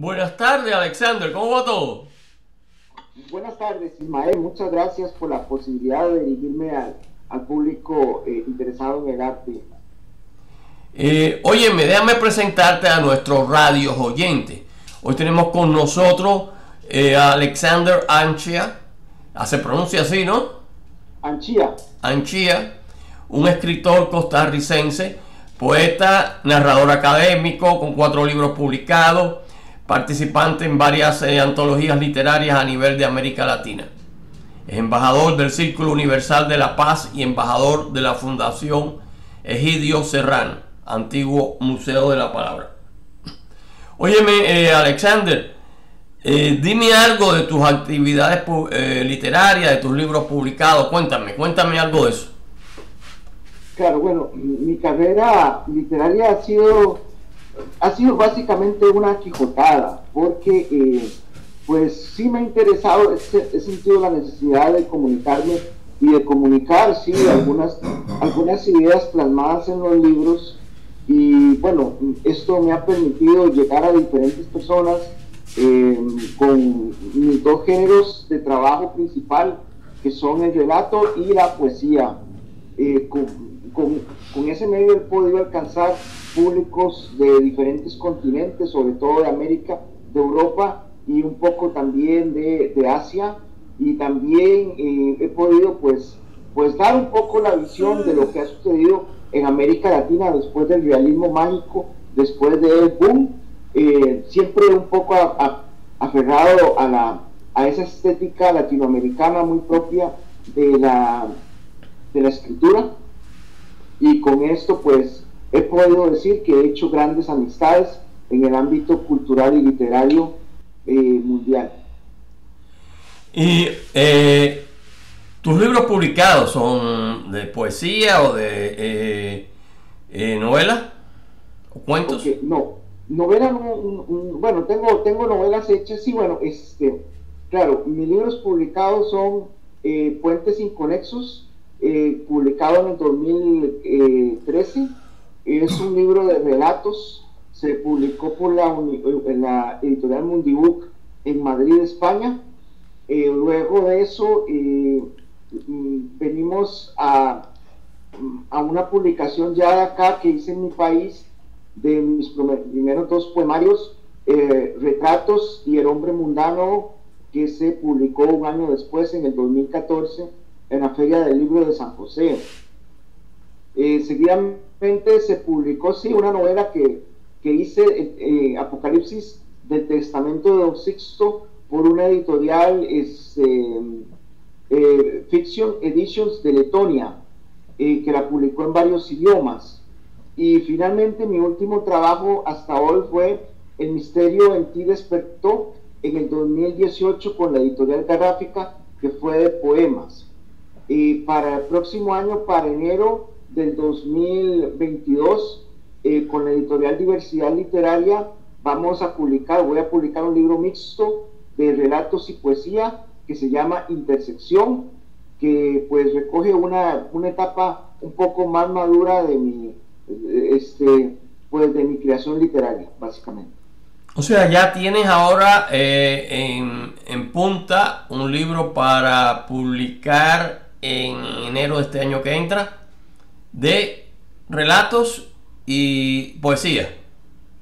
Buenas tardes, Alexander. ¿Cómo va todo? Buenas tardes, Ismael. Muchas gracias por la posibilidad de dirigirme al público interesado en el arte. Óyeme, déjame presentarte a nuestros radios oyentes. Hoy tenemos con nosotros a Alexander Anchia. Se pronuncia así, ¿no? Anchia. Anchia, un escritor costarricense, poeta, narrador académico con 4 libros publicados, participante en varias antologías literarias a nivel de América Latina. Es embajador del Círculo Universal de la Paz y embajador de la Fundación Egidio Serrano, antiguo Museo de la Palabra. Óyeme, Alexander, dime algo de tus actividades literarias, de tus libros publicados. Cuéntame algo de eso. Claro, bueno, mi carrera literaria ha sido básicamente una quijotada, porque pues sí me ha interesado, he sentido la necesidad de comunicarme y de comunicar, sí, algunas ideas plasmadas en los libros, y bueno, esto me ha permitido llegar a diferentes personas con mis 2 géneros de trabajo principal, que son el relato y la poesía. Con ese medio he podido alcanzar públicos de diferentes continentes, sobre todo de América, de Europa y un poco también de Asia, y también he podido pues dar un poco la visión de lo que ha sucedido en América Latina después del realismo mágico, después del boom, siempre un poco aferrado a esa estética latinoamericana muy propia de la escritura, y con esto pues he podido decir que he hecho grandes amistades en el ámbito cultural y literario mundial. ¿Y tus libros publicados son de poesía o de novela o cuentos? Okay, no, novela no, bueno, tengo novelas hechas, sí, bueno, claro, mis libros publicados son Puentes Inconexos, publicado en el 2013. Es un libro de relatos, se publicó por la editorial Mundibook en Madrid, España. Luego de eso venimos a una publicación ya de acá que hice en mi país, de mis primeros 2 poemarios, Retratos y El Hombre Mundano, que se publicó un año después, en el 2014, en la Feria del Libro de San José. Seguidamente se publicó, sí, una novela que hice, Apocalipsis del Testamento de Don Sixto, por una editorial Fiction Editions de Letonia, que la publicó en varios idiomas. Y finalmente mi último trabajo hasta hoy fue El Misterio en Ti Despertó, en el 2018, con la editorial Garráfica, que fue de poemas. Y para el próximo año, para enero del 2022, con la editorial Diversidad Literaria, voy a publicar un libro mixto de relatos y poesía que se llama Intersección, que pues recoge una etapa un poco más madura de mi creación literaria, básicamente. O sea, ya tienes ahora en punta un libro para publicar en enero de este año que entra, de relatos y poesía.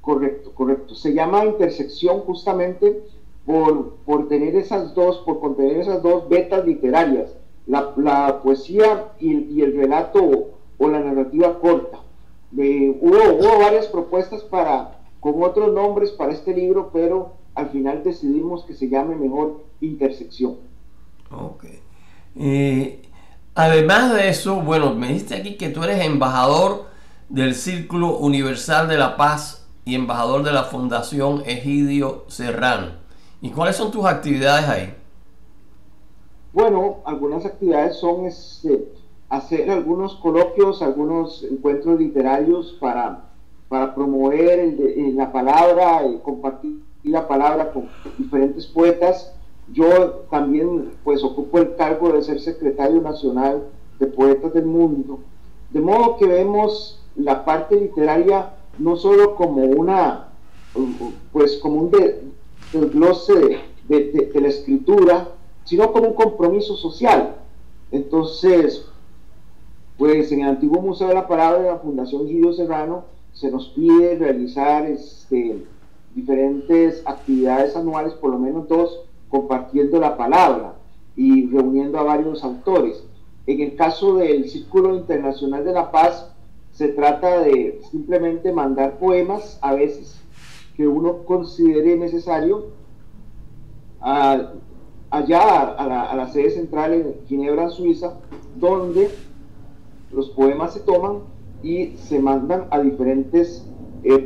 Correcto, correcto. Se llama Intersección justamente por contener esas dos vetas literarias, la poesía y el relato o la narrativa corta. Hubo varias propuestas con otros nombres para este libro, pero al final decidimos que se llame mejor Intersección. Ok. Además de eso, bueno, me dijiste aquí que tú eres embajador del Círculo Universal de la Paz y embajador de la Fundación Egidio Serrano. ¿Y cuáles son tus actividades ahí? Bueno, algunas actividades son hacer algunos coloquios, algunos encuentros literarios para promover la palabra, compartir la palabra con diferentes poetas. Yo también pues ocupo el cargo de ser secretario nacional de Poetas del Mundo, de modo que vemos la parte literaria no solo como una pues como un desglose de la escritura, sino como un compromiso social. Entonces, pues en el antiguo Museo de la Palabra de la Fundación Gidio Serrano se nos pide realizar diferentes actividades anuales, por lo menos dos, compartiendo la palabra y reuniendo a varios autores. En el caso del Círculo Internacional de la Paz, se trata de simplemente mandar poemas, a veces, que uno considere necesario, allá a la sede central en Ginebra, Suiza, donde los poemas se toman y se mandan a diferentes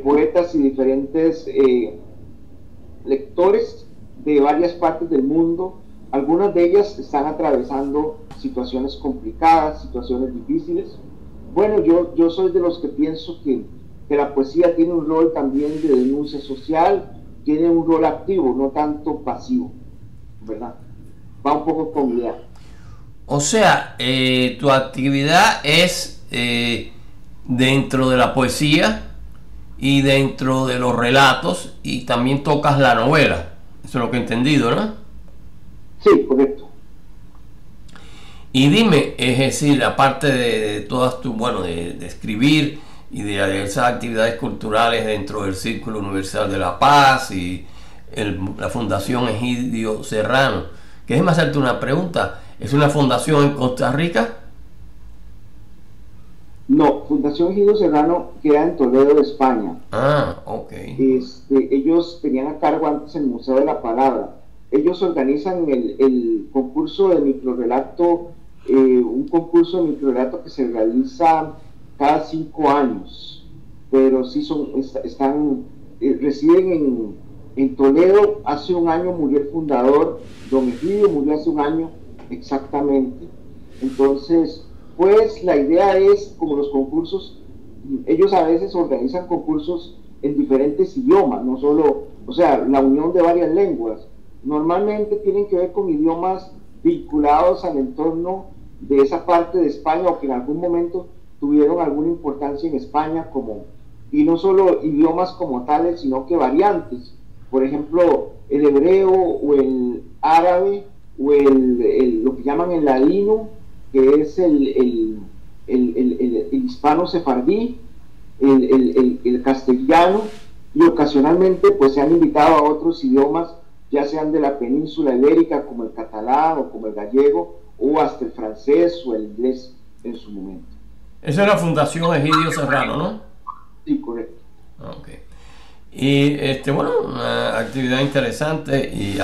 poetas y diferentes lectores de varias partes del mundo. Algunas de ellas están atravesando situaciones complicadas, situaciones difíciles. Bueno, yo soy de los que pienso que la poesía tiene un rol también de denuncia social, tiene un rol activo, no tanto pasivo, ¿verdad? Va un poco con idea. O sea, tu actividad es dentro de la poesía y dentro de los relatos, y también tocas la novela. Eso es lo que he entendido, ¿no? Sí, correcto. Y dime, es decir, aparte de todas tus, bueno, de escribir y de esas actividades culturales dentro del Círculo Universal de la Paz y la Fundación Egidio Serrano, que déjame hacerte una pregunta. ¿Es una fundación en Costa Rica? No, Fundación Gidio Serrano queda en Toledo, España. Ah, ok. Ellos tenían a cargo antes el Museo de la Palabra. Ellos organizan el concurso de microrelato, un concurso de microrelato que se realiza cada 5 años, pero sí residen en Toledo. Hace un año murió el fundador, don Egidio, murió hace un año exactamente. Entonces, pues la idea es, como los concursos, ellos a veces organizan concursos en diferentes idiomas, no solo, o sea, la unión de varias lenguas. Normalmente tienen que ver con idiomas vinculados al entorno de esa parte de España, o que en algún momento tuvieron alguna importancia en España, y no solo idiomas como tales, sino que variantes. Por ejemplo, el hebreo o el árabe o lo que llaman el ladino, que es el hispano sefardí, el castellano, y ocasionalmente pues se han invitado a otros idiomas, ya sean de la península ibérica, como el catalán o como el gallego, o hasta el francés o el inglés en su momento. Esa es la Fundación Egidio Serrano, ¿no? Sí, correcto. Ok. Y bueno, una actividad interesante y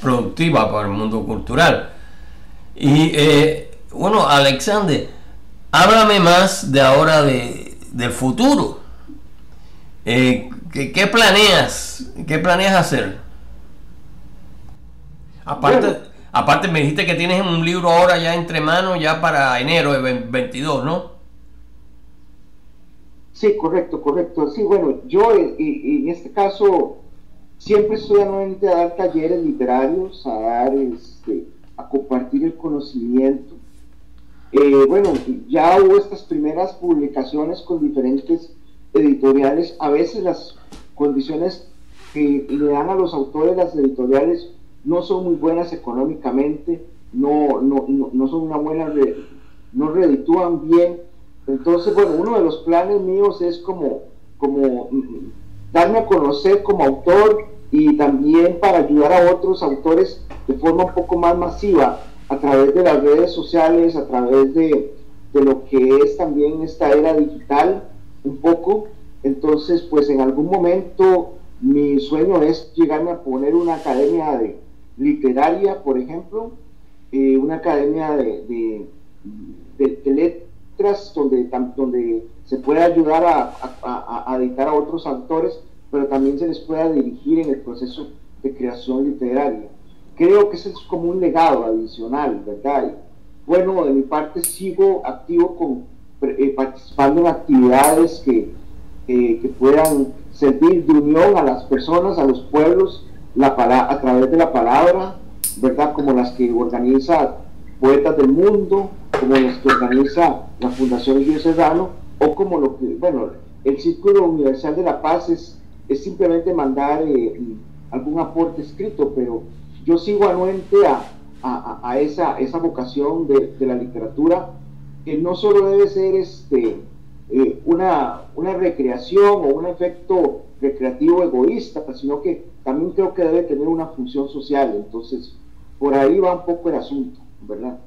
productiva para el mundo cultural. Y bueno, Alexander, háblame más de ahora del futuro. ¿Qué planeas? ¿Qué planeas hacer? Aparte me dijiste que tienes un libro ahora ya entre manos, ya para enero de 2022, ¿no? Sí, correcto. Sí, bueno, yo en este caso siempre estoy anuente a dar talleres literarios, a compartir el conocimiento. Bueno, ya hubo estas primeras publicaciones con diferentes editoriales. A veces las condiciones que le dan a los autores las editoriales no son muy buenas económicamente, no son una buena, no reditúan bien. Entonces, bueno, uno de los planes míos es como darme a conocer como autor, y también para ayudar a otros autores de forma un poco más masiva a través de las redes sociales, a través de lo que es también esta era digital un poco. Entonces, pues en algún momento mi sueño es llegarme a poner una academia literaria, por ejemplo, una academia de letras donde se pueda ayudar a editar a otros autores, pero también se les pueda dirigir en el proceso de creación literaria. Creo que ese es como un legado adicional, ¿verdad? Y bueno, de mi parte sigo activo participando en actividades que puedan servir de unión a las personas, a los pueblos, a través de la palabra, ¿verdad? Como las que organiza Poetas del Mundo, como las que organiza la Fundación Gidio Serrano, o como bueno, el Círculo Universal de la Paz es es simplemente mandar algún aporte escrito, pero yo sigo anuente a esa vocación de la literatura, que no solo debe ser una recreación o un efecto recreativo egoísta, sino que también creo que debe tener una función social. Entonces, por ahí va un poco el asunto, ¿verdad?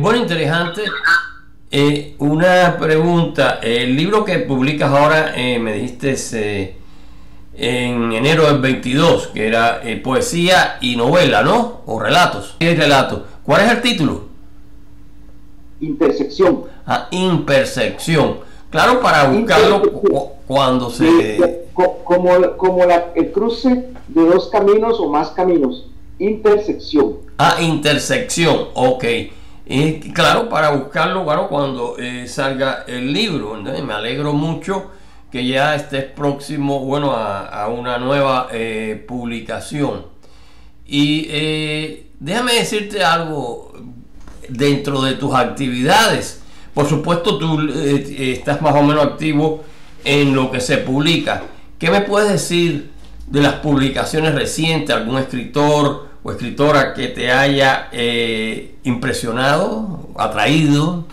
Bueno, interesante. Una pregunta. El libro que publicas ahora, me dijiste en enero del 22, que era poesía y novela, ¿no? O relatos. Y relatos. ¿Cuál es el título? Intersección. Ah, Intersección. Claro, para buscarlo cuando se... Como el cruce de dos caminos o más caminos. Intersección. Ah, intersección, ok. Claro, para buscarlo, claro, cuando salga el libro. Entonces, me alegro mucho que ya estés próximo, bueno, a una nueva publicación. Y déjame decirte algo dentro de tus actividades. Por supuesto, tú estás más o menos activo en lo que se publica. ¿Qué me puedes decir de las publicaciones recientes? ¿Algún escritor o escritora que te haya impresionado, atraído?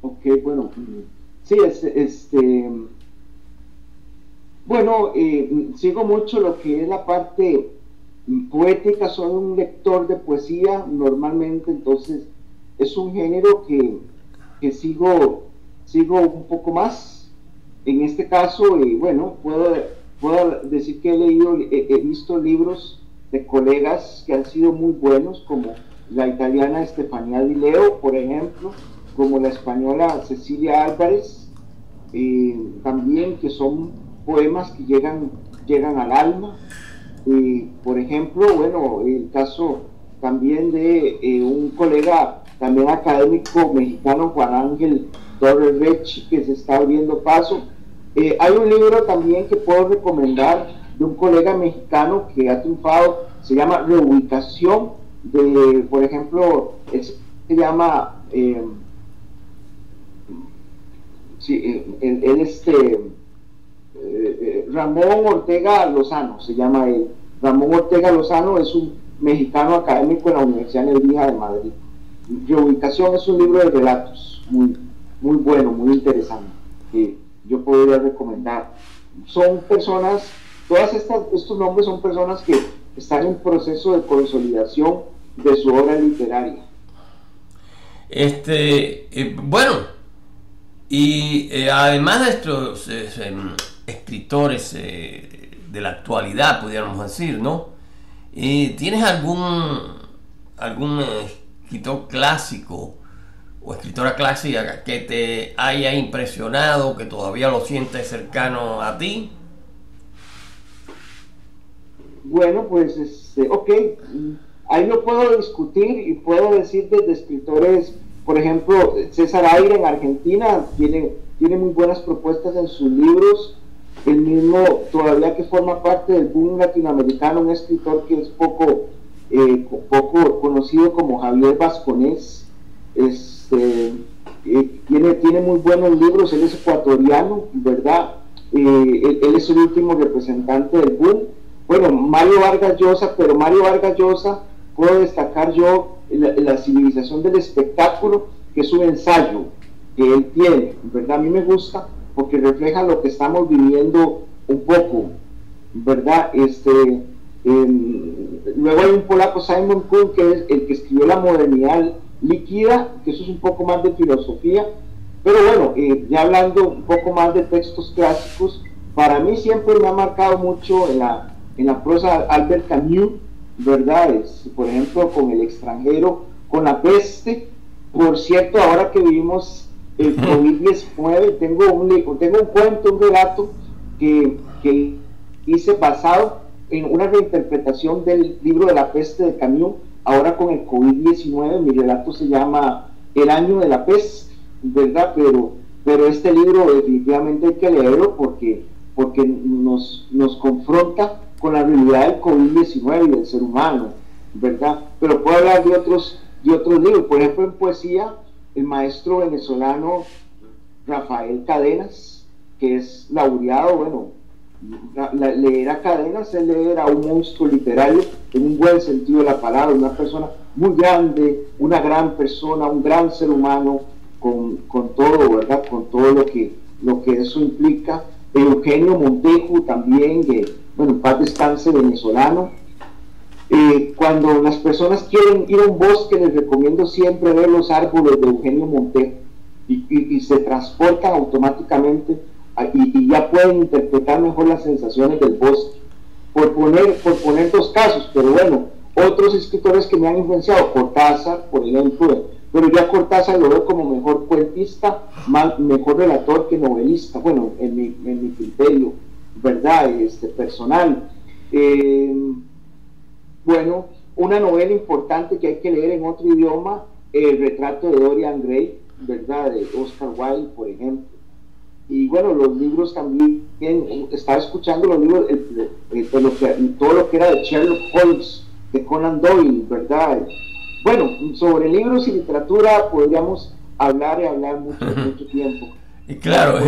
Ok, bueno, sí, bueno, sigo mucho lo que es la parte poética, soy un lector de poesía normalmente, entonces es un género que sigo un poco más. En este caso, bueno, puedo decir que he visto libros de colegas que han sido muy buenos, como la italiana Estefanía Di Leo, por ejemplo, como la española Cecilia Álvarez, también, que son poemas que llegan al alma. Por ejemplo, bueno, el caso también de un colega también académico mexicano, Juan Ángel Torres Rechi, que se está abriendo paso. Hay un libro también que puedo recomendar de un colega mexicano que ha triunfado, se llama Reubicación, por ejemplo, se llama Ramón Ortega Lozano, se llama él. Ramón Ortega Lozano es un mexicano académico en la Universidad Nebrija de Madrid. Reubicación es un libro de relatos muy bueno, muy interesante, que yo podría recomendar. Son personas, estos nombres son personas que están en proceso de consolidación de su obra literaria. Bueno, y además de estos escritores de la actualidad, pudiéramos decir, ¿no? ¿Tienes algún escritor clásico o escritora clásica que te haya impresionado, que todavía lo sientes cercano a ti? Bueno, pues, ok, ahí lo puedo discutir y puedo decir desde escritores, por ejemplo, César Aire en Argentina tiene muy buenas propuestas en sus libros. El mismo, todavía que forma parte del boom latinoamericano, un escritor que es poco conocido, como Javier Vasconés, tiene muy buenos libros. Él es ecuatoriano, ¿verdad? Él es el último representante del boom. Bueno, Mario Vargas Llosa, pero Mario Vargas Llosa puedo destacar yo la civilización del espectáculo, que es un ensayo que él tiene, ¿verdad? A mí me gusta porque refleja lo que estamos viviendo un poco, ¿verdad? Luego hay un polaco, Simon Kuhn, que es el que escribió La modernidad líquida, que eso es un poco más de filosofía. Pero bueno, ya hablando un poco más de textos clásicos, para mí siempre me ha marcado mucho en la prosa Albert Camus, ¿verdad? Por ejemplo, con El extranjero, con La peste. Por cierto, ahora que vivimos el COVID-19, tengo un cuento, un relato que hice basado en una reinterpretación del libro de La peste de Camus, ahora con el COVID-19. Mi relato se llama El año de la peste, ¿verdad? Pero este libro definitivamente hay que leerlo porque nos confronta con la realidad del COVID-19 y del ser humano, ¿verdad? Pero puedo hablar de otros libros. Por ejemplo, en poesía, el maestro venezolano Rafael Cadenas, que es laureado, bueno, leer a Cadenas es leer a un monstruo literario en un buen sentido de la palabra, una persona muy grande, una gran persona, un gran ser humano, con todo, ¿verdad? Con todo lo que eso implica. Eugenio Montejo también, bueno, en paz descanse, venezolano. Cuando las personas quieren ir a un bosque, les recomiendo siempre ver los árboles de Eugenio Montejo y se transportan automáticamente y ya pueden interpretar mejor las sensaciones del bosque. Por poner dos casos, pero bueno, otros escritores que me han influenciado, Cortázar, por ejemplo, pero ya Cortázar lo veo como mejor cuentista, mejor relator que novelista, bueno, en mi criterio, ¿verdad? Personal. Bueno, una novela importante que hay que leer en otro idioma, El retrato de Dorian Gray, ¿verdad? De Oscar Wilde, por ejemplo. Y bueno, los libros también, estaba escuchando los libros, todo lo que era de Sherlock Holmes, de Conan Doyle, ¿verdad? Bueno, sobre libros y literatura podríamos hablar y hablar mucho tiempo. Y claro,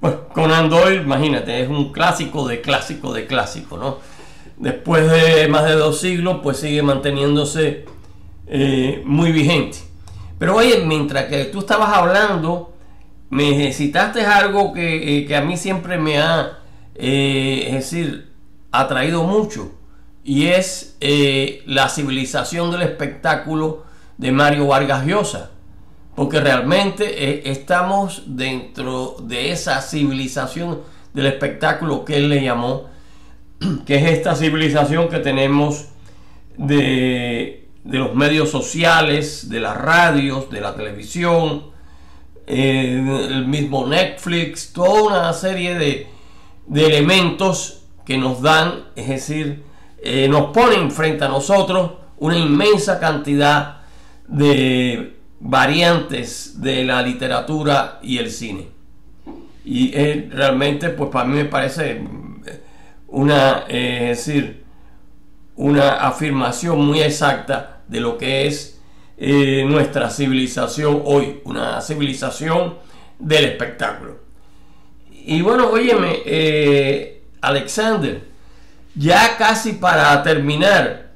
pues Conan Doyle, imagínate, es un clásico de clásico, ¿no? Después de más de 2 siglos, pues sigue manteniéndose muy vigente. Pero oye, mientras que tú estabas hablando, me citaste algo que a mí siempre me ha, es decir, atraído mucho, y es la civilización del espectáculo de Mario Vargas Llosa, porque realmente estamos dentro de esa civilización del espectáculo que él le llamó, que es esta civilización que tenemos de los medios sociales, de las radios, de la televisión, el mismo Netflix, toda una serie de elementos que nos dan, es decir, nos ponen frente a nosotros una inmensa cantidad de variantes de la literatura y el cine. Y realmente, pues para mí me parece una, es decir, una afirmación muy exacta de lo que es nuestra civilización hoy, una civilización del espectáculo. Y bueno, óyeme, Alexander, ya casi para terminar,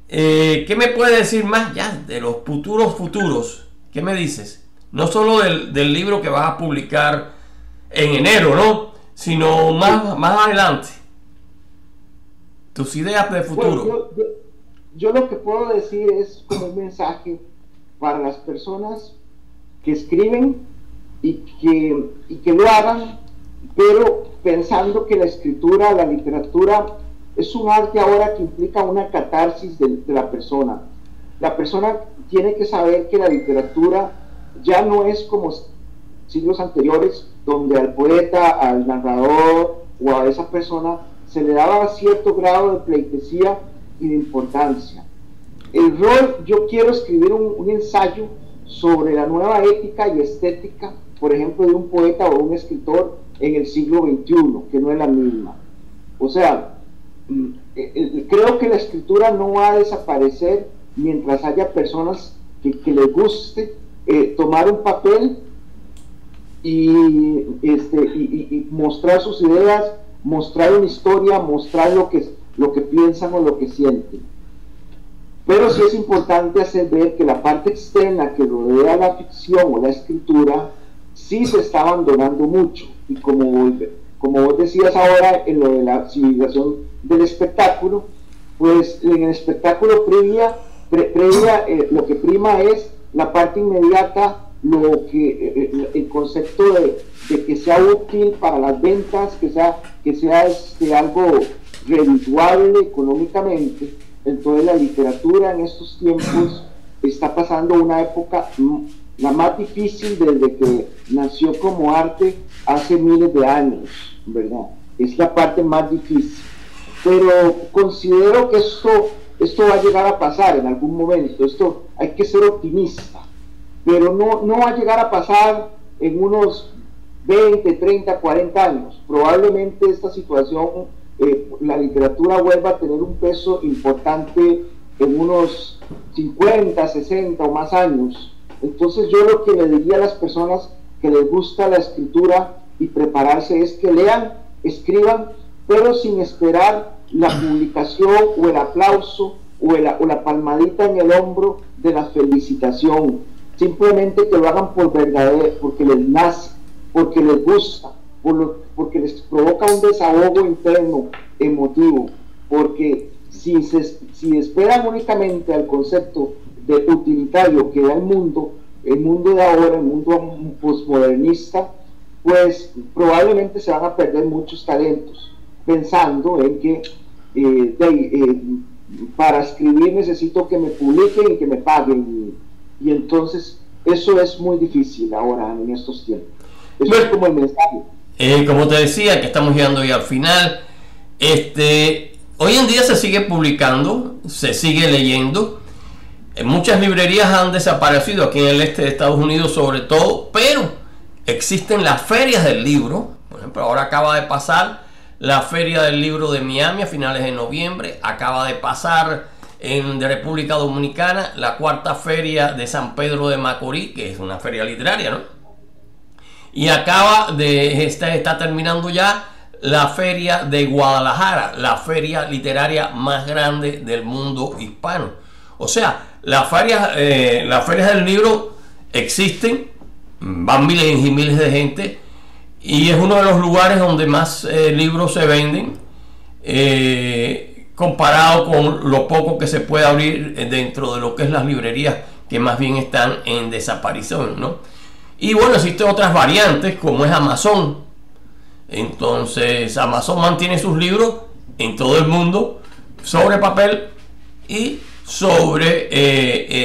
¿qué me puedes decir más ya de los futuros? ¿Qué me dices? No solo del libro que vas a publicar en enero, ¿no? Sino más adelante. Tus ideas de futuro. Bueno, yo lo que puedo decir es como un mensaje para las personas que escriben y que lo hagan, pero pensando que la escritura, la literatura es un arte ahora que implica una catarsis de la persona. La persona tiene que saber que la literatura ya no es como siglos anteriores, donde al poeta, al narrador o a esa persona se le daba cierto grado de pleitesía y de importancia. El rol, yo quiero escribir un ensayo sobre la nueva ética y estética, por ejemplo, de un poeta o un escritor en el siglo XXI, que no es la misma. O sea, creo que la escritura no va a desaparecer mientras haya personas que les guste tomar un papel y mostrar sus ideas, mostrar una historia, mostrar lo que piensan o lo que sienten. Pero sí es importante hacer ver que la parte externa que rodea la ficción o la escritura sí se está abandonando mucho. Y como vos decías ahora en lo de la civilización del espectáculo, pues en el espectáculo lo que prima es la parte inmediata, el concepto de que sea útil para las ventas, que sea algo redituable económicamente. Entonces la literatura en estos tiempos está pasando una época la más difícil desde que nació como arte hace miles de años, ¿verdad? Es la parte más difícil. Pero considero que esto va a llegar a pasar en algún momento. Esto hay que ser optimista, pero no va a llegar a pasar en unos 20, 30, 40 años. Probablemente esta situación, la literatura vuelva a tener un peso importante en unos 50, 60 o más años, Entonces yo lo que le diría a las personas que les gusta la escritura y prepararse es que lean, escriban, pero sin esperar la publicación o el aplauso o la palmadita en el hombro de la felicitación. Simplemente que lo hagan por verdadero, porque les nace, porque les gusta, porque les provoca un desahogo interno, emotivo, porque si esperan únicamente al concepto de utilitario que da el mundo de ahora, el mundo postmodernista, pues probablemente se van a perder muchos talentos, pensando en que para escribir necesito que me publiquen y que me paguen, y entonces eso es muy difícil ahora en estos tiempos. Eso es como el mensaje. Como te decía, que estamos llegando ya al final. Hoy en día se sigue publicando, se sigue leyendo. Muchas librerías han desaparecido aquí en el este de Estados Unidos sobre todo, pero existen las ferias del libro. Por ejemplo, ahora acaba de pasar la Feria del Libro de Miami a finales de noviembre. Acaba de pasar de República Dominicana la cuarta feria de San Pedro de Macorís, que es una feria literaria, ¿no? Y está terminando ya la feria de Guadalajara, la feria literaria más grande del mundo hispano. O sea, las ferias del libro existen, van miles y miles de gente, y es uno de los lugares donde más libros se venden, comparado con lo poco que se puede abrir dentro de lo que es las librerías, que más bien están en desaparición, ¿no? Y bueno, existen otras variantes como es Amazon. Entonces Amazon mantiene sus libros en todo el mundo sobre papel y sobre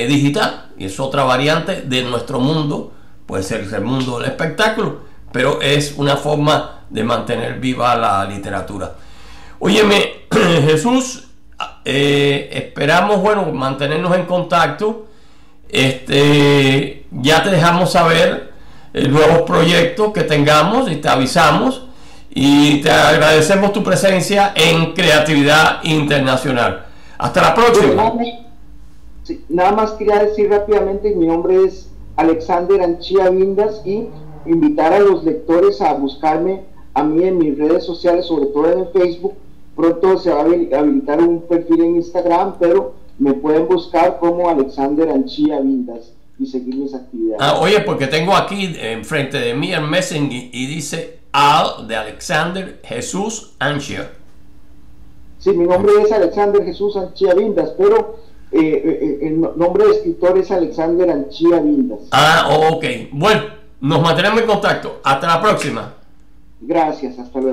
digital, y es otra variante de nuestro mundo. Puede ser el mundo del espectáculo, pero es una forma de mantener viva la literatura. Óyeme, Jesús, esperamos, bueno, mantenernos en contacto. Ya te dejamos saber nuevos proyectos que tengamos y te avisamos, y te agradecemos tu presencia en Creatividad Internacional. Hasta la próxima. Nada más quería decir rápidamente, mi nombre es Alexander Anchía Vindas, y invitar a los lectores a buscarme a mí en mis redes sociales, sobre todo en el Facebook. Pronto se va a habilitar un perfil en Instagram, pero me pueden buscar como Alexander Anchía Vindas y seguir mis actividades. Oye, porque tengo aquí enfrente de mí el Messenger y dice Al de Alexander Jesús Anchía. Sí, mi nombre es Alexander Jesús Anchía Vindas, pero el nombre de escritor es Alexander Anchía Vindas. Ok. Bueno, nos mantenemos en contacto. Hasta la próxima. Gracias, hasta luego.